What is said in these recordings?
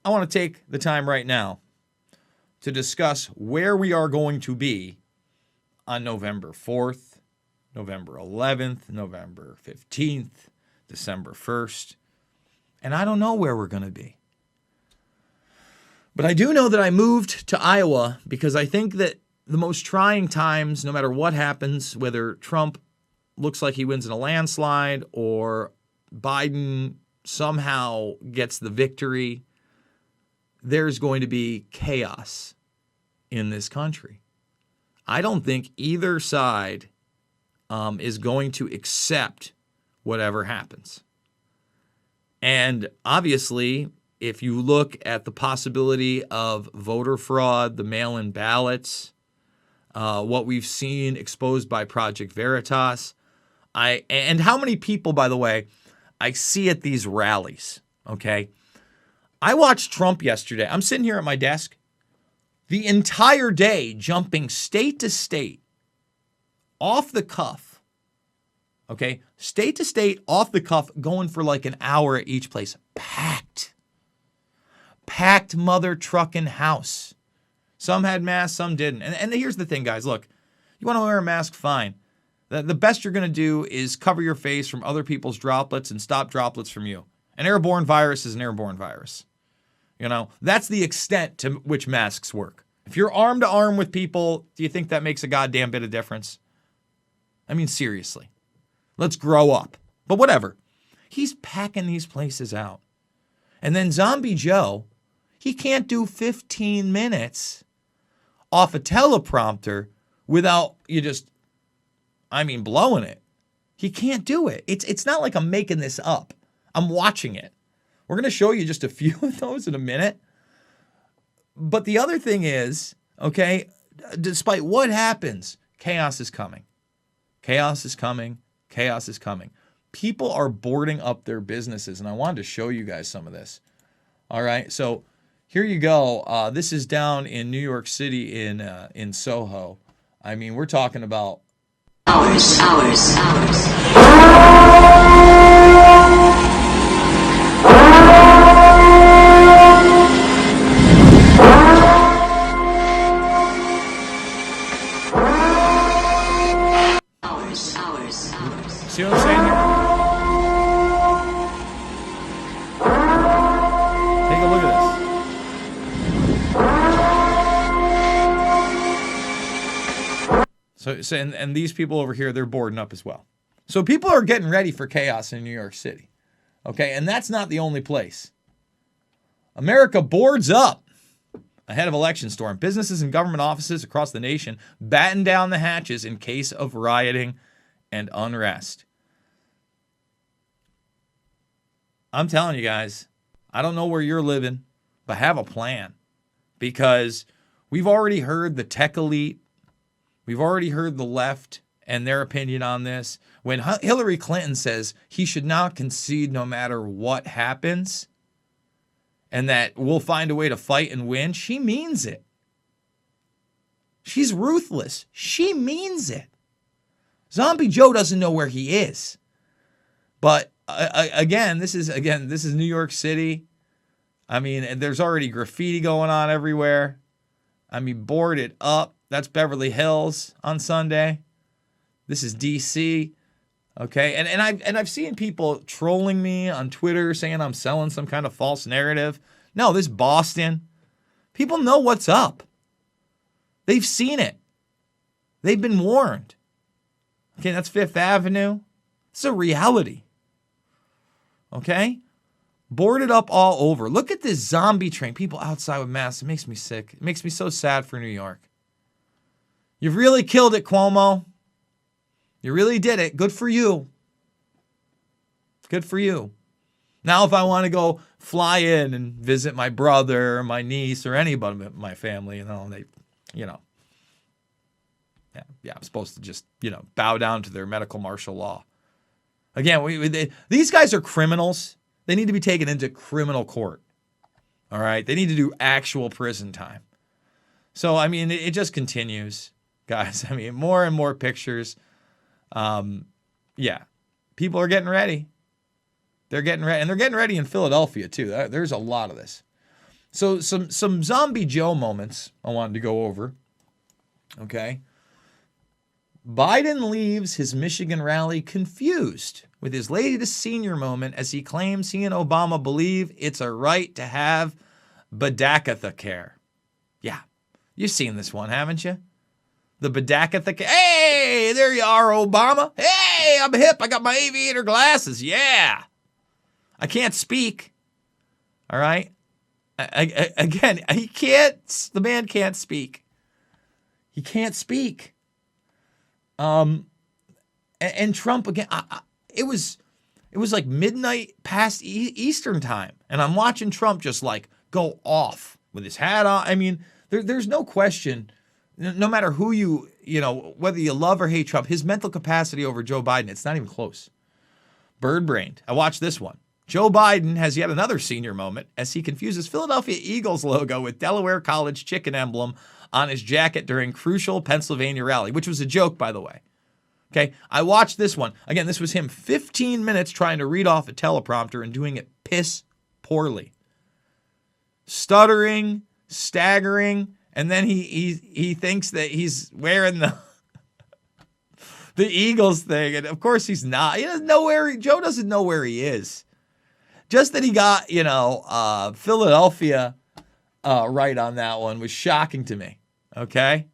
I want to take the time right now to discuss where we are going to be on November 4th, November 11th, November 15th, December 1st. And I don't know where we're going to be. But I do know that I moved to Iowa because I think that the most trying times, no matter what happens, whether Trump looks like he wins in a landslide or Biden somehow gets the victory, there's going to be chaos in this country. I don't think either side is going to accept whatever happens. And obviously, if you look at the possibility of voter fraud, the mail-in ballots, what we've seen exposed by Project Veritas, and how many people, by the way, I see at these rallies, okay? I watched Trump yesterday. I'm sitting here at my desk the entire day jumping state to state off the cuff, okay? State to state off the cuff, going for like an hour at each place. Packed mother trucking house. Some had masks, some didn't. And here's the thing, guys. Look, you want to wear a mask, fine. The best you're going to do is cover your face from other people's droplets and stop droplets from you. An airborne virus is an airborne virus. You know, that's the extent to which masks work. If you're arm to arm with people, do you think that makes a goddamn bit of difference? I mean, seriously. Let's grow up. But whatever. He's packing these places out. And then Zombie Joe, he can't do 15 minutes off a teleprompter without you just, blowing it. He can't do it. It's not like I'm making this up. I'm watching it. We're going to show you just a few of those in a minute. But the other thing is, okay, despite what happens, chaos is coming. Chaos is coming. Chaos is coming. People are boarding up their businesses, and I wanted to show you guys some of this. All right, so here you go. This is down in New York City in Soho. I mean, we're talking about hours. See what I'm saying here? Take a look at this. So and these people over here, they're boarding up as well. So people are getting ready for chaos in New York City. Okay, and that's not the only place. America boards up ahead of election storm. Businesses and government offices across the nation batten down the hatches in case of rioting and unrest. I'm telling you guys, I don't know where you're living, but have a plan. Because we've already heard the tech elite, we've already heard the left and their opinion on this. When Hillary Clinton says he should not concede no matter what happens, and that we'll find a way to fight and win, she means it. She's ruthless. She means it. Zombie Joe doesn't know where he is. But again, this is New York City. I mean, there's already graffiti going on everywhere. I mean, board it up. That's Beverly Hills on Sunday. This is DC. Okay, and I've seen people trolling me on Twitter saying I'm selling some kind of false narrative. No, this is Boston. People know what's up. They've seen it. They've been warned. Okay, that's Fifth Avenue. It's a reality. Okay? Boarded up all over. Look at this zombie train. People outside with masks. It makes me sick. It makes me so sad for New York. You've really killed it, Cuomo. You really did it. Good for you. Good for you. Now, if I want to go fly in and visit my brother or my niece or anybody in my family, I'm supposed to just, bow down to their medical martial law. Again, these guys are criminals. They need to be taken into criminal court. All right? They need to do actual prison time. So, I mean, it just continues, guys. I mean, more and more pictures. People are getting ready. They're getting ready. And they're getting ready in Philadelphia, too. There's a lot of this. So some Zombie Joe moments I wanted to go over. Okay. Biden leaves his Michigan rally confused with his latest senior moment as he claims he and Obama believe it's a right to have Badakatha care. Yeah, you've seen this one, haven't you? The Badakatha care. Hey, there you are, Obama. Hey, I'm hip. I got my aviator glasses. Yeah. I can't speak. All right. Again, he can't. The man can't speak. He can't speak. And Trump again. It was like midnight past Eastern time, and I'm watching Trump just like go off with his hat on. I mean, there's no question. No matter who whether you love or hate Trump, his mental capacity over Joe Biden, it's not even close. Bird-brained. I watched this one. Joe Biden has yet another senior moment as he confuses Philadelphia Eagles logo with Delaware College chicken emblem on his jacket during crucial Pennsylvania rally, which was a joke, by the way. Okay, I watched this one. Again, this was him 15 minutes trying to read off a teleprompter and doing it piss poorly. Stuttering, staggering, and then he thinks that he's wearing the Eagles thing, and of course he's not. He doesn't know Joe doesn't know where he is. Just that he got, Philadelphia right on that one was shocking to me. Okay?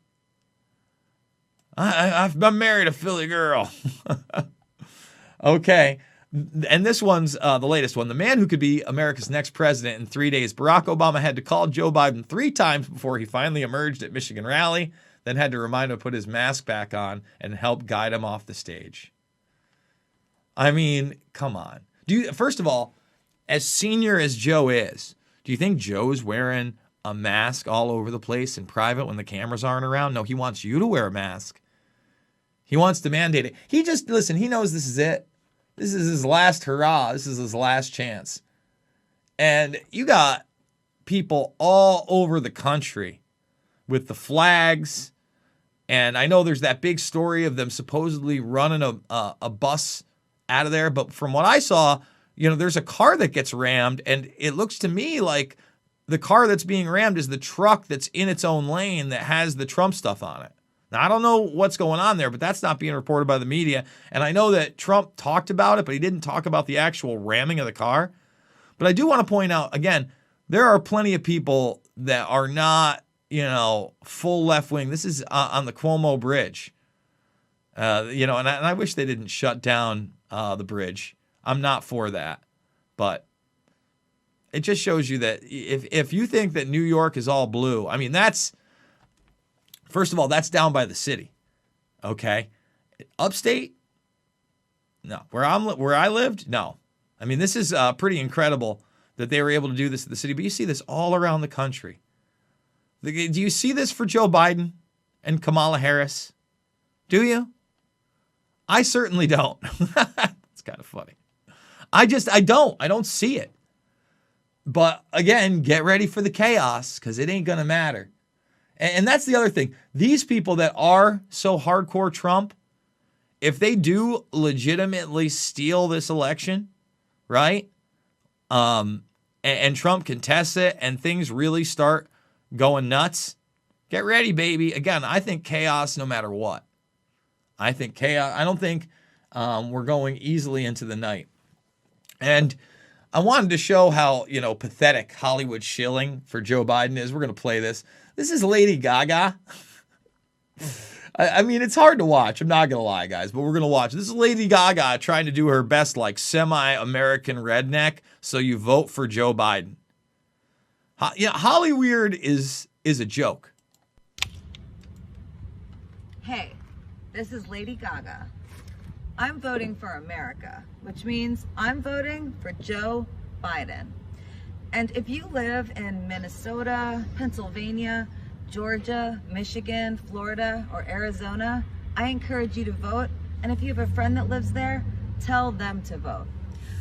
I've been married a Philly girl. Okay. And this one's the latest one. The man who could be America's next president in 3 days, Barack Obama had to call Joe Biden 3 times before he finally emerged at Michigan rally, then had to remind him to put his mask back on and help guide him off the stage. I mean, come on. First of all, as senior as Joe is, do you think Joe's wearing a mask all over the place in private when the cameras aren't around? No, he wants you to wear a mask. He wants to mandate it. He knows this is it. This is his last hurrah. This is his last chance. And you got people all over the country with the flags. And I know there's that big story of them supposedly running a bus out of there. But from what I saw, there's a car that gets rammed, and it looks to me like the car that's being rammed is the truck that's in its own lane that has the Trump stuff on it. Now, I don't know what's going on there, but that's not being reported by the media. And I know that Trump talked about it, but he didn't talk about the actual ramming of the car. But I do want to point out, again, there are plenty of people that are not, full left wing. This is on the Cuomo Bridge. And I wish they didn't shut down the bridge. I'm not for that, but it just shows you that if you think that New York is all blue, I mean, first of all, that's down by the city. Okay. Upstate? No. Where I lived? No. I mean, this is pretty incredible that they were able to do this at the city, but you see this all around the country. Do you see this for Joe Biden and Kamala Harris? Do you? I certainly don't. It's kind of funny. I don't see it. But again, get ready for the chaos because it ain't going to matter. And that's the other thing. These people that are so hardcore Trump, if they do legitimately steal this election, right? And Trump contests it and things really start going nuts, get ready, baby. Again, I think chaos no matter what. I think chaos. I don't think we're going easily into the night. And I wanted to show how, pathetic Hollywood shilling for Joe Biden is. We're going to play this. This is Lady Gaga. I mean, it's hard to watch. I'm not going to lie, guys, but we're going to watch. This is Lady Gaga trying to do her best, like, semi-American redneck, so you vote for Joe Biden. Hollyweird is a joke. Hey, this is Lady Gaga. I'm voting for America, which means I'm voting for Joe Biden. And if you live in Minnesota, Pennsylvania, Georgia, Michigan, Florida, or Arizona, I encourage you to vote. And if you have a friend that lives there, tell them to vote.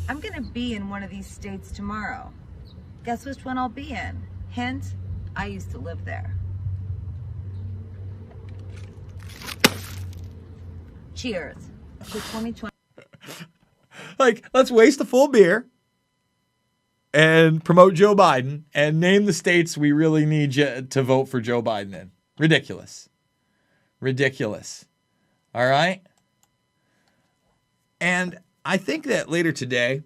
I'm going to be in one of these states tomorrow. Guess which one I'll be in? Hint, I used to live there. Cheers to 2020. Like, let's waste a full beer. and promote Joe Biden and name the states we really need you to vote for Joe Biden in. Ridiculous. Ridiculous. All right? And I think that later today,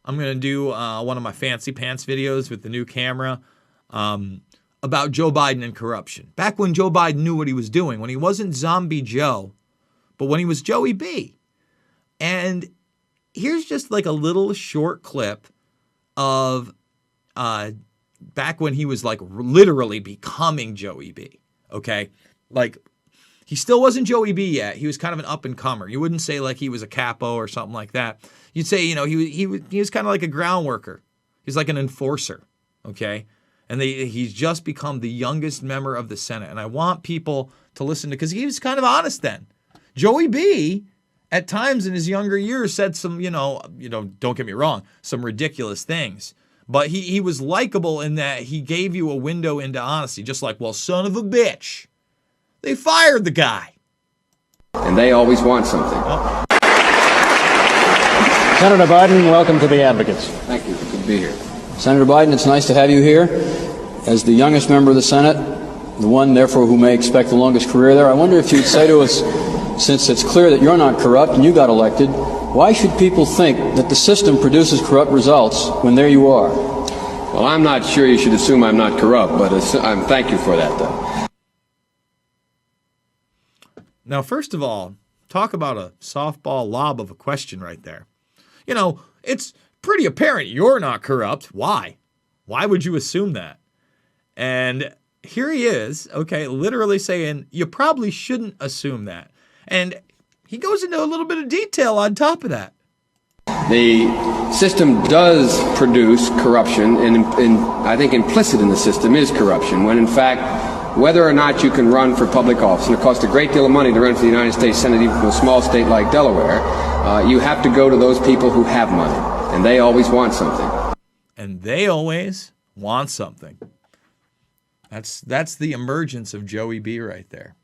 I'm going to do one of my fancy pants videos with the new camera about Joe Biden and corruption. Back when Joe Biden knew what he was doing, when he wasn't Zombie Joe, but when he was Joey B. And here's just like a little short clip of back when he was like literally becoming Joey B. Okay? Like, he still wasn't Joey B yet. He was kind of an up-and-comer. You wouldn't say like he was a capo or something like that. You'd say, you know, he was kind of like a ground worker. He's like an enforcer, okay? And he's just become the youngest member of the Senate. And I want people to listen to, because he was kind of honest then. Joey B, at times in his younger years, said some, you know, don't get me wrong, some ridiculous things. But he was likable in that he gave you a window into honesty, just like, well, son of a bitch. They fired the guy. And they always want something. Oh. Senator Biden, welcome to the Advocates. Thank you. Good to be here. Senator Biden, it's nice to have you here. As the youngest member of the Senate, the one, therefore, who may expect the longest career there, I wonder if you'd say to us, since it's clear that you're not corrupt and you got elected, why should people think that the system produces corrupt results when there you are? Well, I'm not sure you should assume I'm not corrupt, but thank you for that, though. Now, first of all, talk about a softball lob of a question right there. You know, it's pretty apparent you're not corrupt. Why? Why would you assume that? And here he is, okay, literally saying you probably shouldn't assume that. And he goes into a little bit of detail on top of that. The system does produce corruption, and I think implicit in the system is corruption, when in fact, whether or not you can run for public office, and it costs a great deal of money to run for the United States Senate, even from a small state like Delaware, you have to go to those people who have money, and they always want something. And they always want something. That's the emergence of Joey B right there.